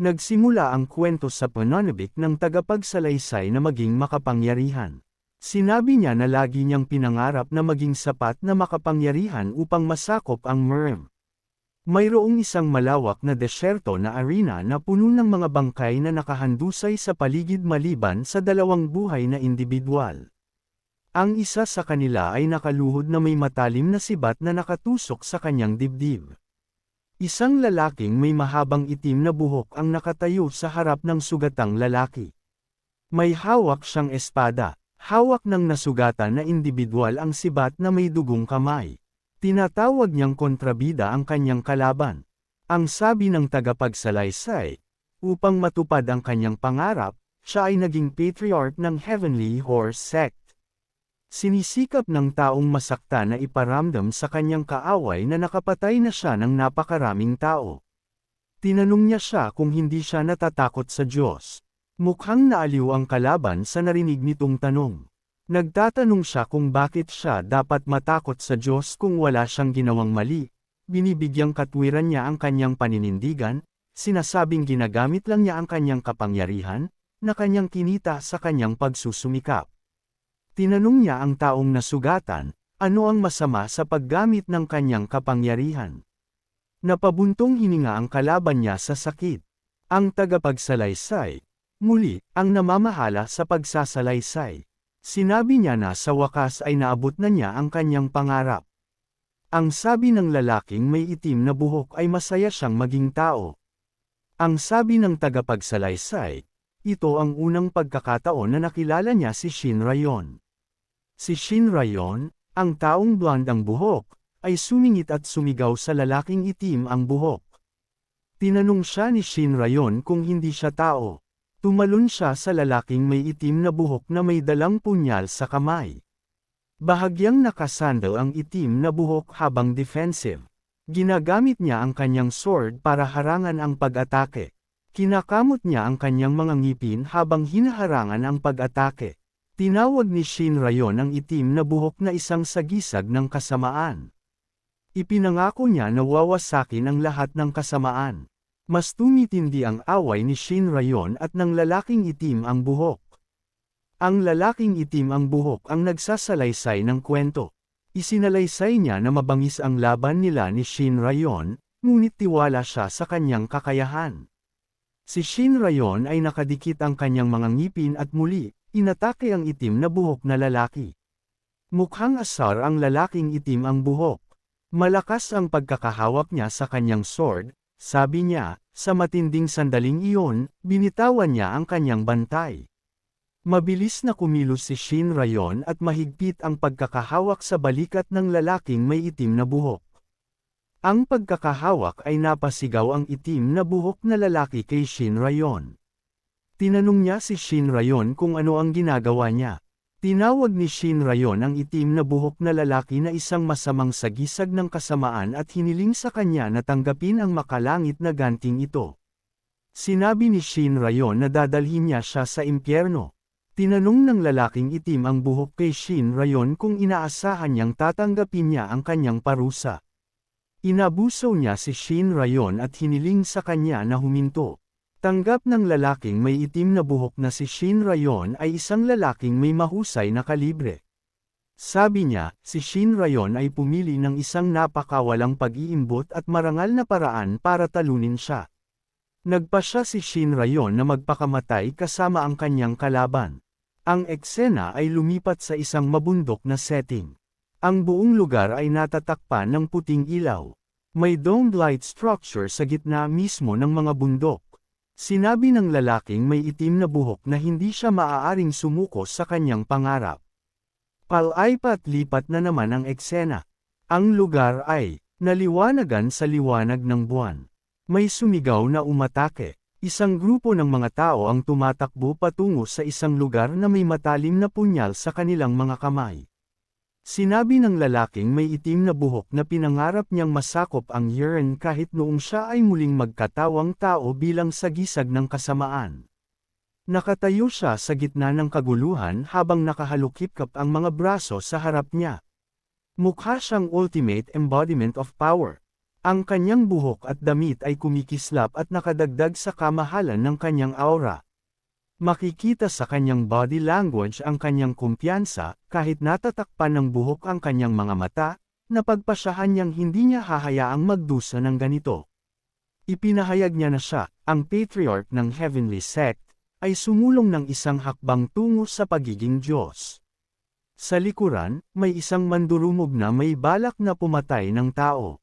Nagsimula ang kwento sa pananabik ng tagapagsalaysay na maging makapangyarihan. Sinabi niya na lagi niyang pinangarap na maging sapat na makapangyarihan upang masakop ang Myrm. Mayroong isang malawak na desyerto na arena na puno ng mga bangkay na nakahandusay sa paligid maliban sa dalawang buhay na individual. Ang isa sa kanila ay nakaluhod na may matalim na sibat na nakatusok sa kanyang dibdib. Isang lalaking may mahabang itim na buhok ang nakatayo sa harap ng sugatang lalaki. May hawak siyang espada. Hawak ng nasugatan na individual ang sibat na may dugong kamay. Tinatawag niyang kontrabida ang kanyang kalaban. Ang sabi ng tagapagsalaysay, upang matupad ang kanyang pangarap, siya ay naging patriarch ng Heavenly Horse Sect. Sinisikap ng taong masaktan na iparamdam sa kanyang kaaway na nakapatay na siya ng napakaraming tao. Tinanong niya siya kung hindi siya natatakot sa Diyos. Mukhang naaliw ang kalaban sa narinig nitong tanong. Nagtatanong siya kung bakit siya dapat matakot sa Diyos kung wala siyang ginawang mali. Binibigyang katwiran niya ang kanyang paninindigan, sinasabing ginagamit lang niya ang kanyang kapangyarihan, na kanyang kinita sa kanyang pagsusumikap. Tinanong niya ang taong nasugatan, ano ang masama sa paggamit ng kanyang kapangyarihan. Napabuntong hininga ang kalaban niya sa sakit. Ang tagapagsalaysay, muli, ang namamahala sa pagsasalaysay. Sinabi niya na sa wakas ay naabot na niya ang kanyang pangarap. Ang sabi ng lalaking may itim na buhok ay masaya siyang maging tao. Ang sabi ng tagapagsalaysay, ito ang unang pagkakataon na nakilala niya si Shin Rayon. Si Shin Rayon, ang taong blonde ang buhok, ay sumingit at sumigaw sa lalaking itim ang buhok. Tinanong siya ni Shin Rayon kung hindi siya tao. Tumalon siya sa lalaking may itim na buhok na may dalang punyal sa kamay. Bahagyang nakasandal ang itim na buhok habang defensive. Ginagamit niya ang kanyang sword para harangan ang pag-atake. Kinakamot niya ang kanyang mga ngipin habang hinaharangan ang pag-atake. Tinawag ni Shin Rayon ang itim na buhok na isang sagisag ng kasamaan. Ipinangako niya na wawasakin ang lahat ng kasamaan. Mas tumitindi ang away ni Shin Rayon at ng lalaking itim ang buhok. Ang lalaking itim ang buhok ang nagsasalaysay ng kwento. Isinalaysay niya na mabangis ang laban nila ni Shin Rayon, ngunit tiwala siya sa kanyang kakayahan. Si Shin Rayon ay nakadikit ang kanyang mga ngipin at muli, inatake ang itim na buhok na lalaki. Mukhang asar ang lalaking itim ang buhok. Malakas ang pagkakahawak niya sa kanyang sword. Sabi niya, sa matinding sandaling iyon, binitawan niya ang kanyang bantay. Mabilis na kumilos si Shin Rayon at mahigpit ang pagkakahawak sa balikat ng lalaking may itim na buhok. Ang pagkakahawak ay napasigaw ang itim na buhok na lalaki kay Shin Rayon. Tinanong niya si Shin Rayon kung ano ang ginagawa niya. Tinawag ni Shin Rayon ang itim na buhok na lalaki na isang masamang sagisag ng kasamaan at hiniling sa kanya na tanggapin ang makalangit na ganting ito. Sinabi ni Shin Rayon na dadalhin niya siya sa impyerno. Tinanong ng lalaking itim ang buhok kay Shin Rayon kung inaasahan niyang tatanggapin niya ang kanyang parusa. Inabuso niya si Shin Rayon at hiniling sa kanya na huminto. Tanggap ng lalaking may itim na buhok na si Shin Rayon ay isang lalaking may mahusay na kalibre. Sabi niya, si Shin Rayon ay pumili ng isang napakawalang pag-iimbot at marangal na paraan para talunin siya. Nagpasya si Shin Rayon na magpakamatay kasama ang kanyang kalaban. Ang eksena ay lumipat sa isang mabundok na setting. Ang buong lugar ay natatakpan ng puting ilaw. May domed light structure sa gitna mismo ng mga bundok. Sinabi ng lalaking may itim na buhok na hindi siya maaaring sumuko sa kanyang pangarap. Palaipat-lipat na naman ang eksena. Ang lugar ay naliwanagan sa liwanag ng buwan. May sumigaw na umatake. Isang grupo ng mga tao ang tumatakbo patungo sa isang lugar na may matalim na punyal sa kanilang mga kamay. Sinabi ng lalaking may itim na buhok na pinangarap niyang masakop ang Yuren kahit noong siya ay muling magkatawang tao bilang sagisag ng kasamaan. Nakatayo siya sa gitna ng kaguluhan habang nakahalukip-kap ang mga braso sa harap niya. Mukha siyang ultimate embodiment of power. Ang kanyang buhok at damit ay kumikislap at nakadagdag sa kamahalan ng kanyang aura. Makikita sa kanyang body language ang kanyang kumpiyansa, kahit natatakpan ng buhok ang kanyang mga mata, napagpasyahan niyang hindi niya hahayaang magdusa ng ganito. Ipinahayag niya na siya, ang patriarch ng Heavenly Sect, ay sumulong ng isang hakbang tungo sa pagiging Diyos. Sa likuran, may isang mandurumog na may balak na pumatay ng tao.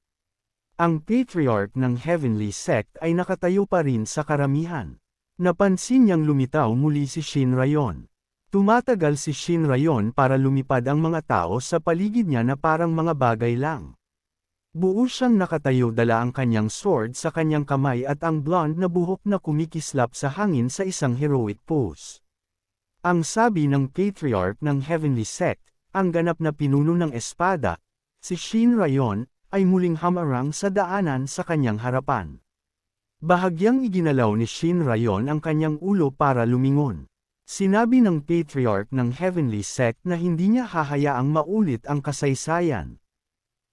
Ang patriarch ng Heavenly Sect ay nakatayo pa rin sa karamihan. Napansin niyang lumitaw muli si Shin Rayon. Tumatagal si Shin Rayon para lumipad ang mga tao sa paligid niya na parang mga bagay lang. Buo siyang nakatayo, dala ang kanyang sword sa kanyang kamay at ang blonde na buhok na kumikislap sa hangin sa isang heroic pose. Ang sabi ng patriarch ng Heavenly Sect, ang ganap na pinuno ng espada, si Shin Rayon, ay muling hamarang sa daanan sa kanyang harapan. Bahagyang iginalaw ni Shin Rayon ang kanyang ulo para lumingon. Sinabi ng patriarch ng Heavenly Sect na hindi niya hahayaang maulit ang kasaysayan.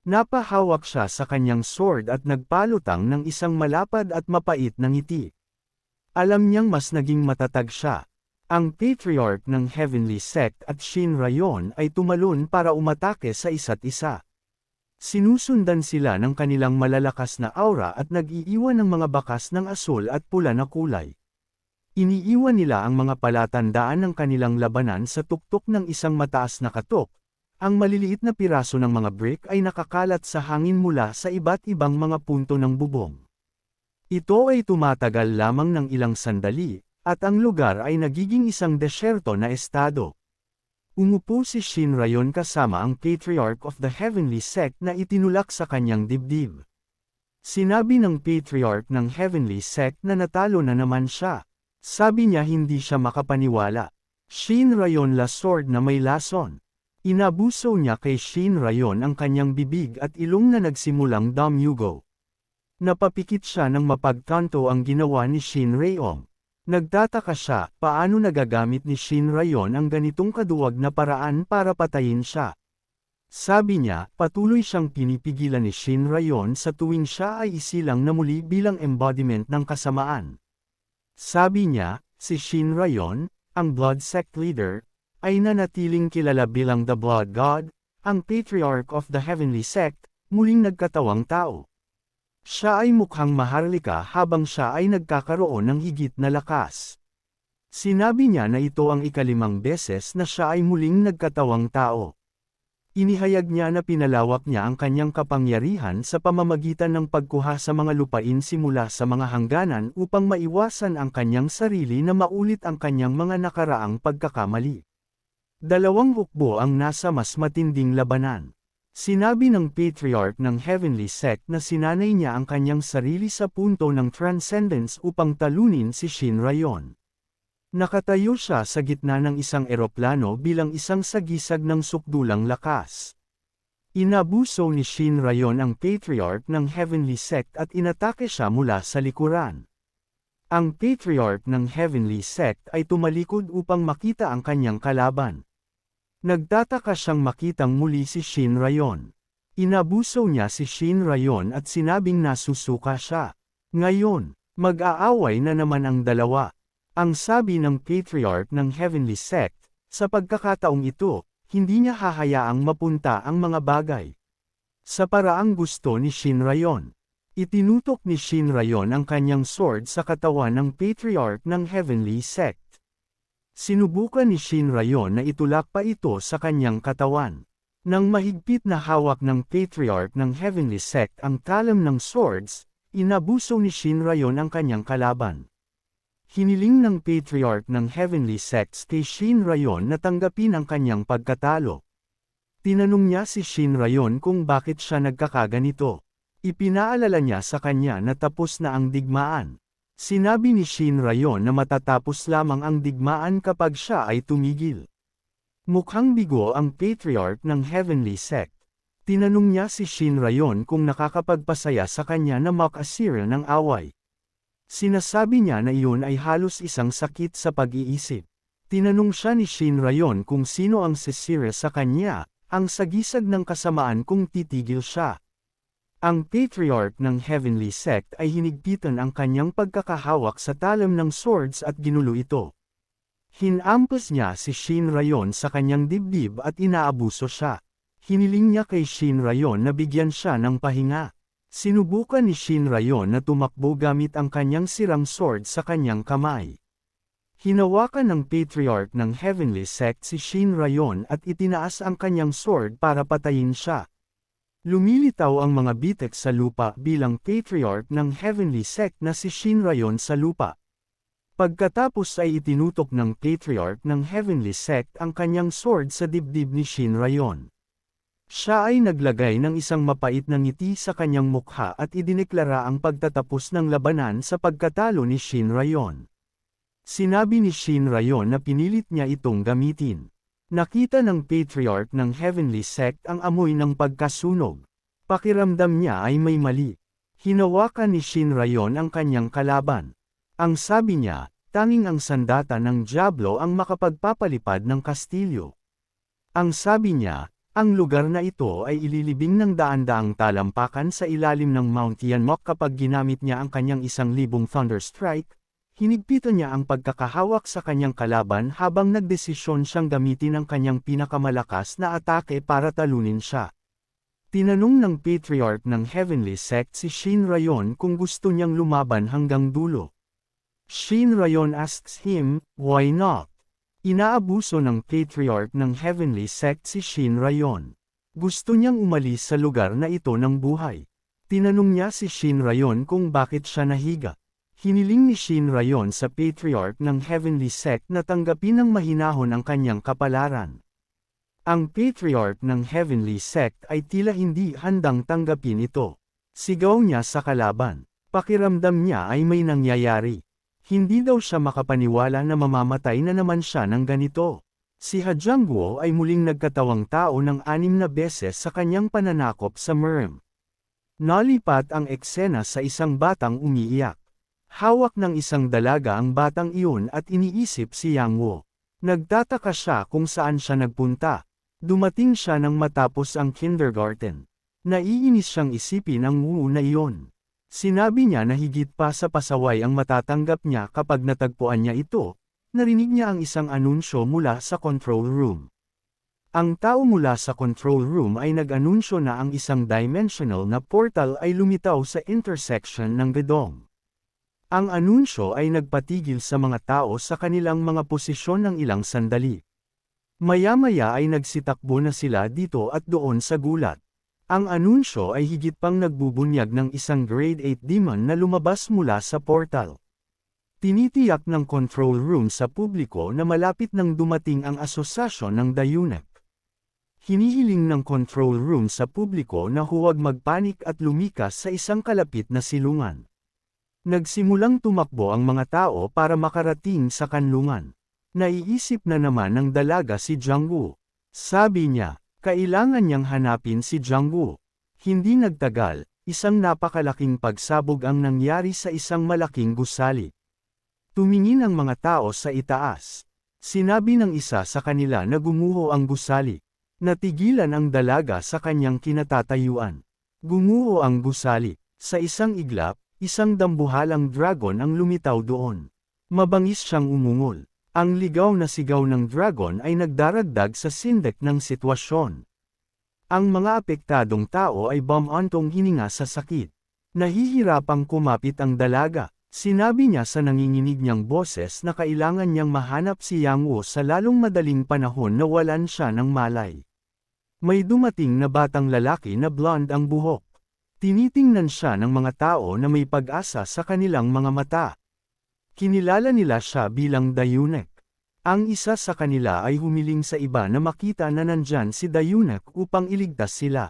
Napahawak siya sa kanyang sword at nagpalutang ng isang malapad at mapait na ngiti. Alam niyang mas naging matatag siya. Ang patriarch ng Heavenly Sect at Shin Rayon ay tumalon para umatake sa isa't isa. Sinusundan sila ng kanilang malalakas na aura at nag-iiwan ng mga bakas ng asul at pula na kulay. Iniiwan nila ang mga palatandaan ng kanilang labanan sa tuktok ng isang mataas na katok. Ang maliliit na piraso ng mga brick ay nakakalat sa hangin mula sa iba't ibang mga punto ng bubong. Ito ay tumatagal lamang ng ilang sandali, at ang lugar ay nagiging isang desyerto na estado. Umupo si Shin Rayon kasama ang patriarch of the Heavenly Sect na itinulak sa kanyang dibdib. Sinabi ng patriarch ng Heavenly Sect na natalo na naman siya. Sabi niya hindi siya makapaniwala. Shin Rayon la sword na may lason. Inabuso niya kay Shin Rayon ang kanyang bibig at ilong na nagsimulang damyugo. Napapikit siya nang mapagtanto ang ginawa ni Shin Rayon. Nagtataka siya, paano nagagamit ni Shin Rayon ang ganitong kaduwag na paraan para patayin siya. Sabi niya, patuloy siyang pinipigilan ni Shin Rayon sa tuwing siya ay isilang na muli bilang embodiment ng kasamaan. Sabi niya, si Shin Rayon, ang Blood Sect leader, ay nanatiling kilala bilang the Blood God, ang patriarch of the Heavenly Sect, muling nagkatawang tao. Siya ay mukhang maharlika habang siya ay nagkakaroon ng higit na lakas. Sinabi niya na ito ang ikalimang beses na siya ay muling nagkatawang tao. Inihayag niya na pinalawak niya ang kanyang kapangyarihan sa pamamagitan ng pagkuha sa mga lupain simula sa mga hangganan upang maiwasan ang kanyang sarili na maulit ang kanyang mga nakaraang pagkakamali. Dalawang hukbo ang nasa mas matinding labanan. Sinabi ng patriarch ng Heavenly Sect na sinanay niya ang kanyang sarili sa punto ng transcendence upang talunin si Shin Rayon. Nakatayo siya sa gitna ng isang eroplano bilang isang sagisag ng sukdulang lakas. Inabuso ni Shin Rayon ang patriarch ng Heavenly Sect at inatake siya mula sa likuran. Ang patriarch ng Heavenly Sect ay tumalikod upang makita ang kanyang kalaban. Nagtataka siyang makitang muli si Shin Rayon. Inabuso niya si Shin Rayon at sinabing nasusuka siya. Ngayon, mag-aaway na naman ang dalawa. Ang sabi ng patriarch ng Heavenly Sect, sa pagkakataong ito, hindi niya hahayaang mapunta ang mga bagay. Sa paraang gusto ni Shin Rayon. Itinutok ni Shin Rayon ang kanyang sword sa katawan ng patriarch ng Heavenly Sect. Sinubukan ni Shin Rayon na itulak pa ito sa kanyang katawan. Nang mahigpit na hawak ng patriarch ng Heavenly Sect ang talam ng swords, inabuso ni Shin Rayon ang kanyang kalaban. Hiniling ng patriarch ng Heavenly Sect kay Shin Rayon na tanggapin ang kanyang pagkatalo. Tinanong niya si Shin Rayon kung bakit siya nagkakaganito. Ipinaalala niya sa kanya na tapos na ang digmaan. Sinabi ni Shin Rayon na matatapos lamang ang digmaan kapag siya ay tumigil. Mukhang bigo ang patriarch ng Heavenly Sect. Tinanong niya si Shin Rayon kung nakakapagpasaya sa kanya na makasira ng away. Sinasabi niya na iyon ay halos isang sakit sa pag-iisip. Tinanong siya ni Shin Rayon kung sino ang sisira sa kanya, ang sagisag ng kasamaan kung titigil siya. Ang patriarch ng Heavenly Sect ay hinigpitan ang kanyang pagkakahawak sa talam ng swords at ginulo ito. Hinampas niya si Shin Rayon sa kanyang dibdib at inaabuso siya. Hiniling niya kay Shin Rayon na bigyan siya ng pahinga. Sinubukan ni Shin Rayon na tumakbo gamit ang kanyang sirang sword sa kanyang kamay. Hinawakan ng patriarch ng Heavenly Sect si Shin Rayon at itinaas ang kanyang sword para patayin siya. Lumilitaw ang mga bitek sa lupa bilang patriarch ng Heavenly Sect na si Shin Rayon sa lupa. Pagkatapos ay itinutok ng patriarch ng Heavenly Sect ang kanyang sword sa dibdib ni Shin Rayon. Siya ay naglagay ng isang mapait na ngiti sa kanyang mukha at idineklara ang pagtatapos ng labanan sa pagkatalo ni Shin Rayon. Sinabi ni Shin Rayon na pinilit niya itong gamitin. Nakita ng patriarch ng Heavenly Sect ang amoy ng pagkasunog. Pakiramdam niya ay may mali. Hinawakan ni Shin Rayon ang kanyang kalaban. Ang sabi niya, tanging ang sandata ng Diablo ang makapagpapalipad ng kastilyo. Ang sabi niya, ang lugar na ito ay ililibing ng daan-daang talampakan sa ilalim ng Mount Yanmok kapag ginamit niya ang kanyang 1,000 Thunder Strike. Hinigpitan niya ang pagkakahawak sa kanyang kalaban habang nagdesisyon siyang gamitin ang kanyang pinakamalakas na atake para talunin siya. Tinanong ng patriarch ng Heavenly Sect si Shin Rayon kung gusto niyang lumaban hanggang dulo. Shin Rayon asks him, why not? Inaabuso ng patriarch ng Heavenly Sect si Shin Rayon. Gusto niyang umalis sa lugar na ito ng buhay. Tinanong niya si Shin Rayon kung bakit siya nahiga. Hiniling ni Shin Rayon sa patriarch ng Heavenly Sect na tanggapin ng mahinahon ang kanyang kapalaran. Ang patriarch ng Heavenly Sect ay tila hindi handang tanggapin ito. Sigaw niya sa kalaban. Pakiramdam niya ay may nangyayari. Hindi daw siya makapaniwala na mamamatay na naman siya ng ganito. Si Ha Jiangguo ay muling nagkatawang tao ng 6 na beses sa kanyang pananakop sa Merm. Nalipat ang eksena sa isang batang umiiyak. Hawak ng isang dalaga ang batang iyon at iniisip si Yang Wo. Nagtataka siya kung saan siya nagpunta. Dumating siya nang matapos ang kindergarten. Naiinis siyang isipin ang Wu na iyon. Sinabi niya na higit pa sa pasaway ang matatanggap niya kapag natagpuan niya ito. Narinig niya ang isang anunsyo mula sa control room. Ang tao mula sa control room ay nag-anunsyo na ang isang dimensional na portal ay lumitaw sa intersection ng Gedong. Ang anunsyo ay nagpatigil sa mga tao sa kanilang mga posisyon ng ilang sandali. Maya-maya ay nagsitakbo na sila dito at doon sa gulat. Ang anunsyo ay higit pang nagbubunyag ng isang grade 8 demon na lumabas mula sa portal. Tinitiyak ng control room sa publiko na malapit nang dumating ang asosasyon ng Dayunek. Hinihiling ng control room sa publiko na huwag magpanik at lumikas sa isang kalapit na silungan. Nagsimulang tumakbo ang mga tao para makarating sa kanlungan. Naiisip na naman ng dalaga si Jiangwu. Sabi niya, kailangan niyang hanapin si Jiangwu. Hindi nagtagal, isang napakalaking pagsabog ang nangyari sa isang malaking gusali. Tumingin ang mga tao sa itaas. Sinabi ng isa sa kanila na gumuho ang gusali. Natigilan ang dalaga sa kanyang kinatatayuan. Gumuho ang gusali. Sa isang iglap, isang dambuhalang dragon ang lumitaw doon. Mabangis siyang umungol. Ang ligaw na sigaw ng dragon ay nagdaragdag sa sindek ng sitwasyon. Ang mga apektadong tao ay bumantong hininga sa sakit. Nahihirapang kumapit ang dalaga. Sinabi niya sa nanginginig niyang boses na kailangan niyang mahanap si Yang Wo sa lalong madaling panahon na walan siya ng malay. May dumating na batang lalaki na blonde ang buhok. Tinitingnan siya ng mga tao na may pag-asa sa kanilang mga mata. Kinilala nila siya bilang Dayunek. Ang isa sa kanila ay humiling sa iba na makita na nandyan si Dayunek upang iligtas sila.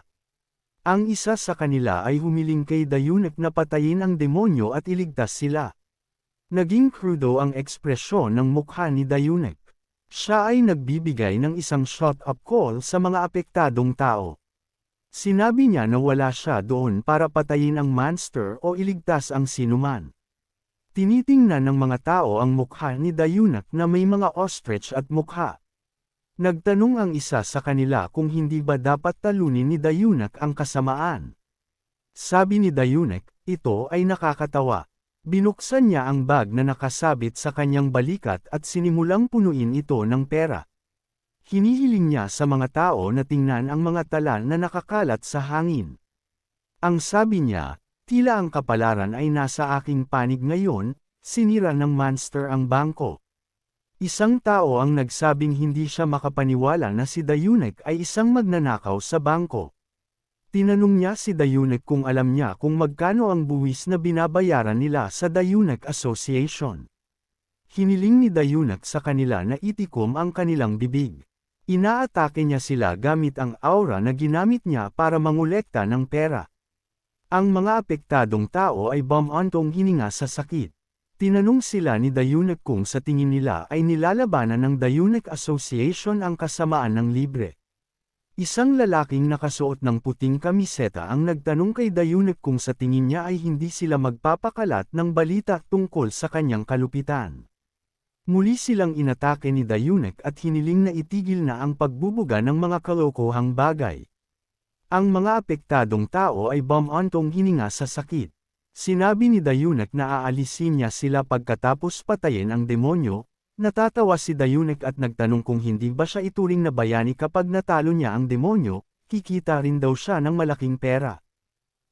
Ang isa sa kanila ay humiling kay Dayunek na patayin ang demonyo at iligtas sila. Naging krudo ang ekspresyon ng mukha ni Dayunek. Siya ay nagbibigay ng isang shut-up call sa mga apektadong tao. Sinabi niya na wala siya doon para patayin ang monster o iligtas ang sinuman. Tinitingnan ng mga tao ang mukha ni Dayunek na may mga ostrich at mukha. Nagtanong ang isa sa kanila kung hindi ba dapat talunin ni Dayunek ang kasamaan. Sabi ni Dayunek, ito ay nakakatawa. Binuksan niya ang bag na nakasabit sa kanyang balikat at sinimulang punuin ito ng pera. Hinihiling niya sa mga tao na tingnan ang mga tala na nakakalat sa hangin. Ang sabi niya, tila ang kapalaran ay nasa aking panig ngayon, sinira ng monster ang bangko. Isang tao ang nagsabing hindi siya makapaniwala na si Dayunek ay isang magnanakaw sa bangko. Tinanong niya si Dayunek kung alam niya kung magkano ang buwis na binabayaran nila sa Dayunek Association. Hiniling ni Dayunek sa kanila na itikom ang kanilang bibig. Inaatake niya sila gamit ang aura na ginamit niya para mangolekta ng pera. Ang mga apektadong tao ay bumantong hininga sa sakit. Tinanong sila ni Dayunek kung sa tingin nila ay nilalabanan ng Dayunek Association ang kasamaan ng libre. Isang lalaking nakasuot ng puting kamiseta ang nagtanong kay Dayunek kung sa tingin niya ay hindi sila magpapakalat ng balita tungkol sa kanyang kalupitan. Muli silang inatake ni Dayunek at hiniling na itigil na ang pagbubuga ng mga kalokohang bagay. Ang mga apektadong tao ay bumantong hininga sa sakit. Sinabi ni Dayunek na aalisin niya sila pagkatapos patayin ang demonyo. Natatawa si Dayunek at nagtanong kung hindi ba siya ituring na bayani kapag natalo niya ang demonyo, kikita rin daw siya ng malaking pera.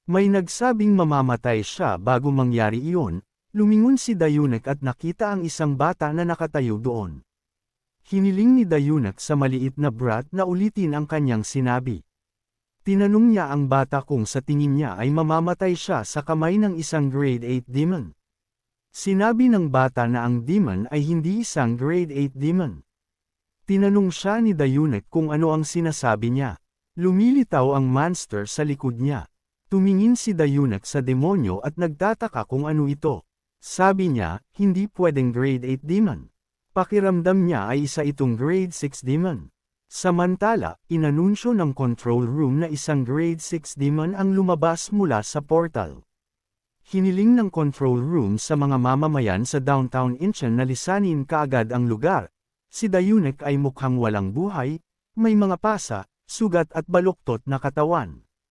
May nagsabing mamamatay siya bago mangyari iyon, lumingon si Dayunek at nakita ang isang bata na nakatayo doon. Hiniling ni Dayunek sa maliit na brat na ulitin ang kanyang sinabi. Tinanong niya ang bata kung sa tingin niya ay mamamatay siya sa kamay ng isang grade 8 demon. Sinabi ng bata na ang demon ay hindi isang grade 8 demon. Tinanong siya ni Dayunek kung ano ang sinasabi niya. Lumilitaw ang monster sa likod niya. Tumingin si Dayunek sa demonyo at nagtataka kung ano ito. Sabi niya, hindi pwedeng grade 8 demon. Pakiramdam niya ay isa itong grade 6 demon. Samantala, inanunsyo ng control room na isang grade 6 demon ang lumabas mula sa portal. Hiniling ng control room sa mga mamamayan sa downtown Incheon na lisanin kaagad ang lugar. Si Dayunek ay mukhang walang buhay, may mga pasa, sugat at baluktot na katawan.